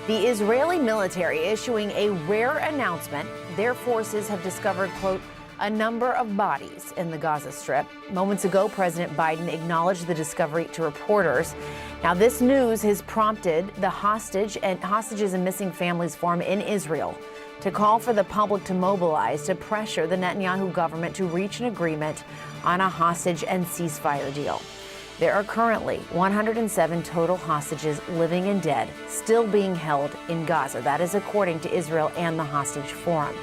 The Israeli military issuing a rare announcement. Their forces have discovered, quote, a number of bodies in the Gaza Strip. Moments ago, President Biden acknowledged the discovery to reporters. Now, this news has prompted the hostages and missing families forum in Israel to call for the public to mobilize to pressure the Netanyahu government to reach an agreement on a hostage and ceasefire deal. There are currently 107 total hostages, living and dead, still being held in Gaza. That is according to Israel and the Hostage Forum.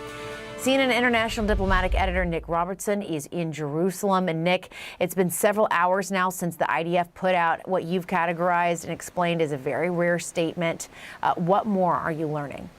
CNN international diplomatic editor Nick Robertson is in Jerusalem. And Nick, it's been several hours now since the IDF put out what you've categorized and explained as a very rare statement. What more are you learning?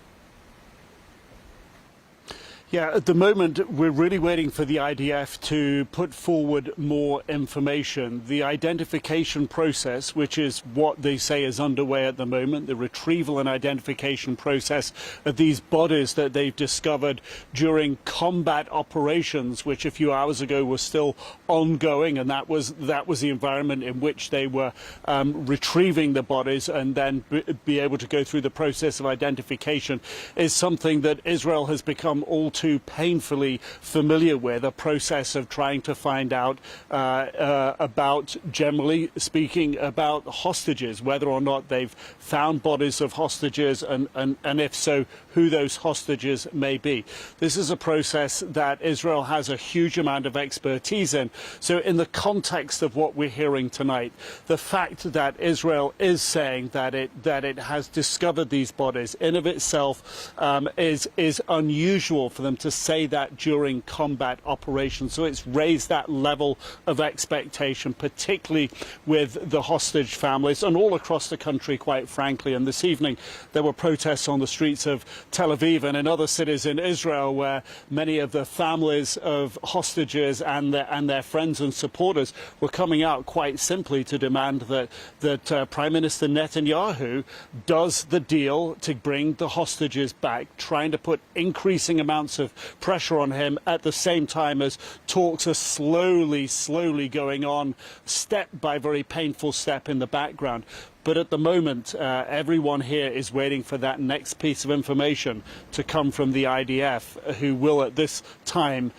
Yeah, at the moment, we're really waiting for the IDF to put forward more information. The identification process, which is what they say is underway at the moment, the retrieval and identification process of these bodies that they've discovered during combat operations, which a few hours ago was still ongoing, and that was the environment in which they were retrieving the bodies and then be able to go through the process of identification, is something that Israel has become all too painfully familiar with, a process of trying to find out about, generally speaking, about hostages, whether or not they've found bodies of hostages, and if so, who those hostages may be. This is a process that Israel has a huge amount of expertise in. So in the context of what we're hearing tonight, the fact that Israel is saying that it has discovered these bodies in of itself is unusual for them to say that during combat operations. So it's raised that level of expectation, particularly with the hostage families and all across the country, quite frankly. And this evening there were protests on the streets of Tel Aviv and in other cities in Israel, where many of the families of hostages and their friends and supporters were coming out quite simply to demand that Prime Minister Netanyahu does the deal to bring the hostages back, trying to put increasing amounts of pressure on him at the same time as talks are slowly going on, step by very painful step in the background. But at the moment, everyone here is waiting for that next piece of information to come from the IDF, who will at this time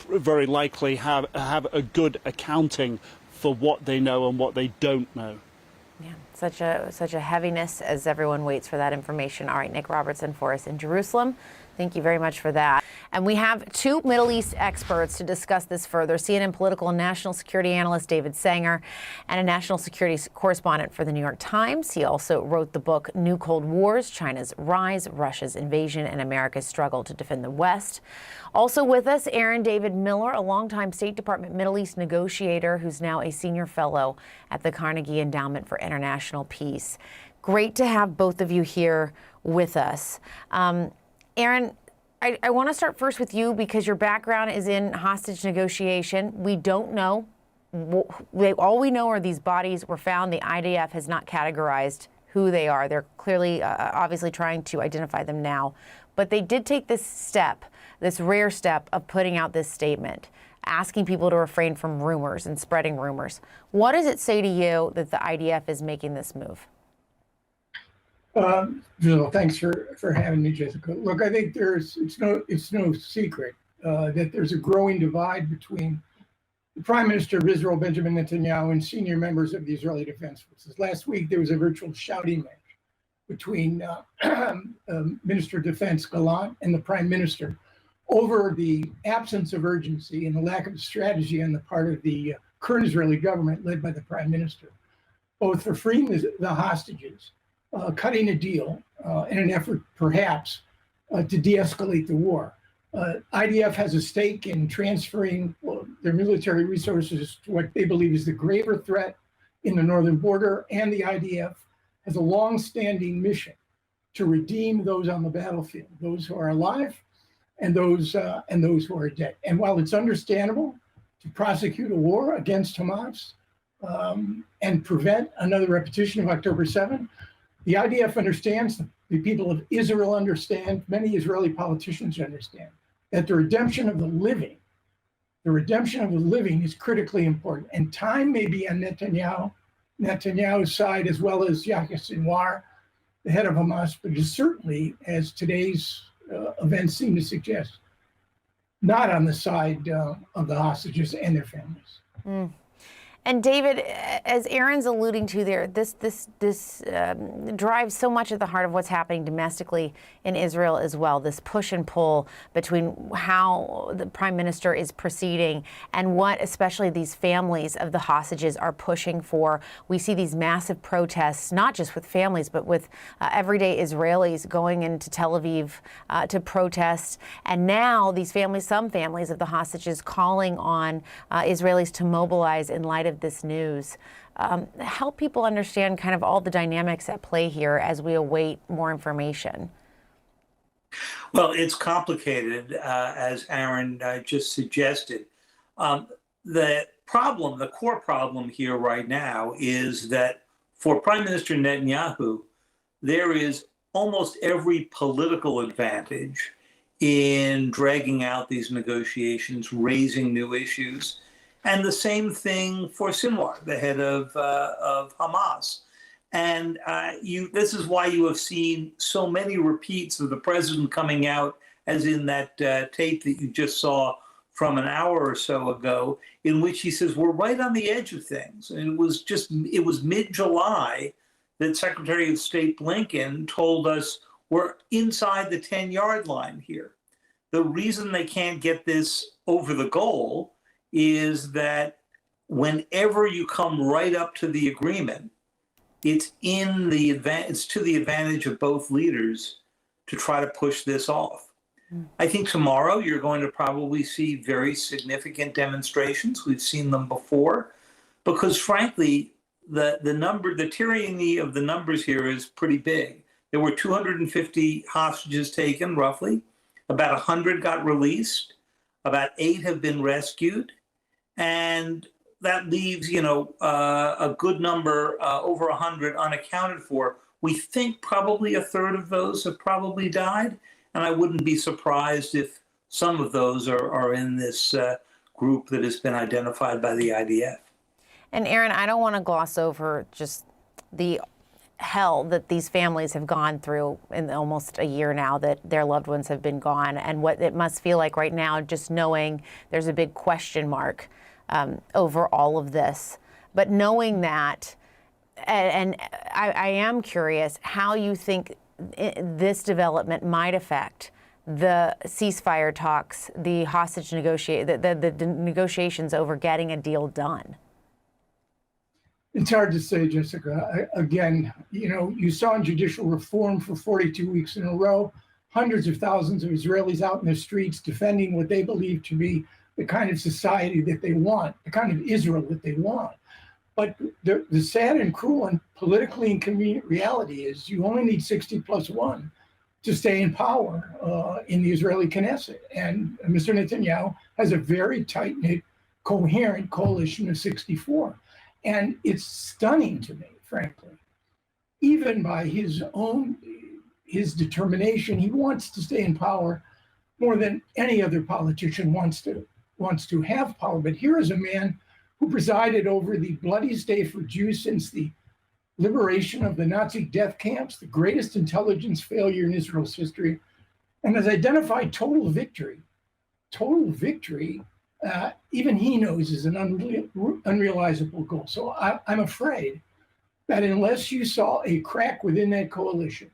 very likely have a good accounting for what they know and what they don't know. Yeah, such a heaviness as everyone waits for that information. All right, Nick Robertson for us in Jerusalem. Thank you very much for that. And we have two Middle East experts to discuss this further. CNN political and national security analyst David Sanger and a national security correspondent for the New York Times. He also wrote the book New Cold Wars, China's Rise, Russia's Invasion, and America's Struggle to Defend the West. Also with us, Aaron David Miller, a longtime State Department Middle East negotiator who's now a senior fellow at the Carnegie Endowment for International Peace. Great to have both of you here with us. Aaron, I want to start first with you because your background is in hostage negotiation. We don't know. All we know are these bodies were found. The IDF has not categorized who they are. They're clearly, obviously trying to identify them now. But they did take this step, this rare step of putting out this statement, asking people to refrain from rumors and spreading rumors. What does it say to you that the IDF is making this move? Thanks for having me, Jessica. Look, I think it's no secret that there's a growing divide between the Prime Minister of Israel, Benjamin Netanyahu, and senior members of the Israeli Defense Forces. Last week, there was a virtual shouting match between Minister of Defense Gallant and the Prime Minister over the absence of urgency and the lack of strategy on the part of the current Israeli government, led by the Prime Minister, both for freeing the hostages, cutting a deal in an effort, perhaps, to de-escalate the war. IDF has a stake in transferring their military resources to what they believe is the graver threat in the northern border, and the IDF has a long-standing mission to redeem those on the battlefield, those who are alive and those who are dead. And while it's understandable to prosecute a war against Hamas and prevent another repetition of October 7th, the IDF understands, the people of Israel understand, many Israeli politicians understand, that the redemption of the living is critically important. And time may be on Netanyahu's side, as well as Yahya Sinwar the head of Hamas, but is certainly, as today's events seem to suggest, not on the side of the hostages and their families. Mm. And David, as Aaron's alluding to there, this drives so much at the heart of what's happening domestically in Israel as well, this push and pull between how the prime minister is proceeding and what especially these families of the hostages are pushing for. We see these massive protests, not just with families, but with everyday Israelis going into Tel Aviv to protest. And now these families, some families of the hostages calling on Israelis to mobilize in light of this news. Help people understand kind of all the dynamics at play here as we await more information. Well, it's complicated, as Aaron just suggested. The core problem here right now is that for Prime Minister Netanyahu, there is almost every political advantage in dragging out these negotiations, raising new issues. And the same thing for Sinwar, the head of Hamas. And this is why you have seen so many repeats of the president coming out, as in that tape that you just saw from an hour or so ago, in which he says, we're right on the edge of things. And it was mid-July that Secretary of State Blinken told us we're inside the 10-yard line here. The reason they can't get this over the goal is that whenever you come right up to the agreement, it's to the advantage of both leaders to try to push this off. I think tomorrow you're going to probably see very significant demonstrations. We've seen them before, because frankly, the tyranny of the numbers here is pretty big. There were 250 hostages taken, roughly. About 100 got released. About 8 have been rescued. And that leaves, a good number, over 100 unaccounted for. We think probably a third of those have probably died. And I wouldn't be surprised if some of those are in this group that has been identified by the IDF. And Aaron, I don't want to gloss over just the hell that these families have gone through in almost a year now that their loved ones have been gone, and what it must feel like right now, just knowing there's a big question mark over all of this. But knowing that, and I am curious how you think this development might affect the ceasefire talks, the hostage the negotiations over getting a deal done. It's hard to say, Jessica. Again, you saw in judicial reform for 42 weeks in a row, hundreds of thousands of Israelis out in the streets defending what they believe to be the kind of society that they want, the kind of Israel that they want. But the sad and cruel and politically inconvenient reality is you only need 60+1 to stay in power in the Israeli Knesset. And Mr. Netanyahu has a very tight-knit, coherent coalition of 64. And it's stunning to me, frankly, even by his determination. He wants to stay in power more than any other politician wants to have power. But here is a man who presided over the bloodiest day for Jews since the liberation of the Nazi death camps, the greatest intelligence failure in Israel's history, and has identified total victory. Total victory, even he knows, is an unrealizable goal. So I'm afraid that unless you saw a crack within that coalition,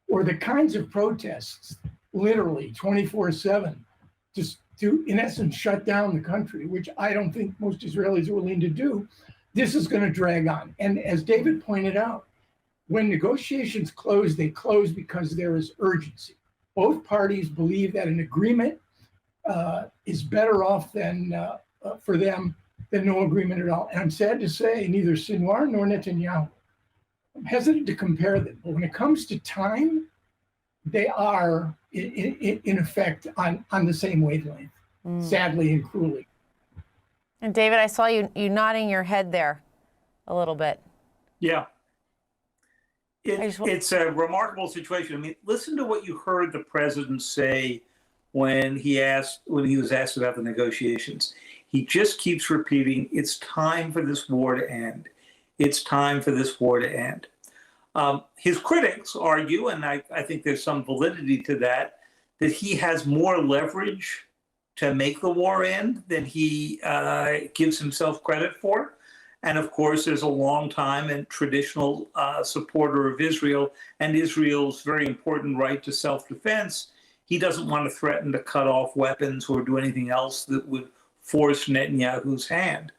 or the kinds of protests, literally 24/7, just to, in essence, shut down the country, which I don't think most Israelis are willing to do, this is going to drag on. And as David pointed out, when negotiations close, they close because there is urgency. Both parties believe that an agreement is better off for them than no agreement at all. And I'm sad to say neither Sinwar nor Netanyahu, I'm hesitant to compare them, but when it comes to time, they are in effect on the same wavelength, sadly and cruelly. And David, I saw you nodding your head there a little bit. Yeah. It's a remarkable situation. I mean, listen to what you heard the president say when he was asked about the negotiations. He just keeps repeating, it's time for this war to end. It's time for this war to end. His critics argue, and I think there's some validity to that he has more leverage to make the war end than he gives himself credit for. And of course, there's a long time and traditional supporter of Israel and Israel's very important right to self-defense. He doesn't want to threaten to cut off weapons or do anything else that would force Netanyahu's hand.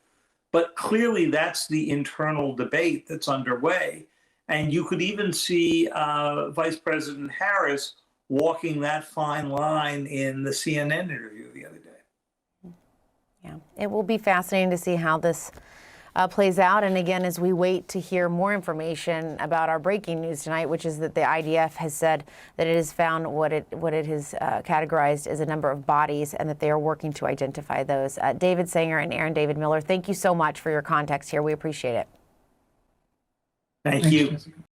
But clearly, that's the internal debate that's underway. And you could even see Vice President Harris walking that fine line in the CNN interview the other day. Yeah, it will be fascinating to see how this plays out. And again, as we wait to hear more information about our breaking news tonight, which is that the IDF has said that it has found what it has categorized as a number of bodies and that they are working to identify those. David Sanger and Aaron David Miller, thank you so much for your context here. We appreciate it. Thank you. Jessica.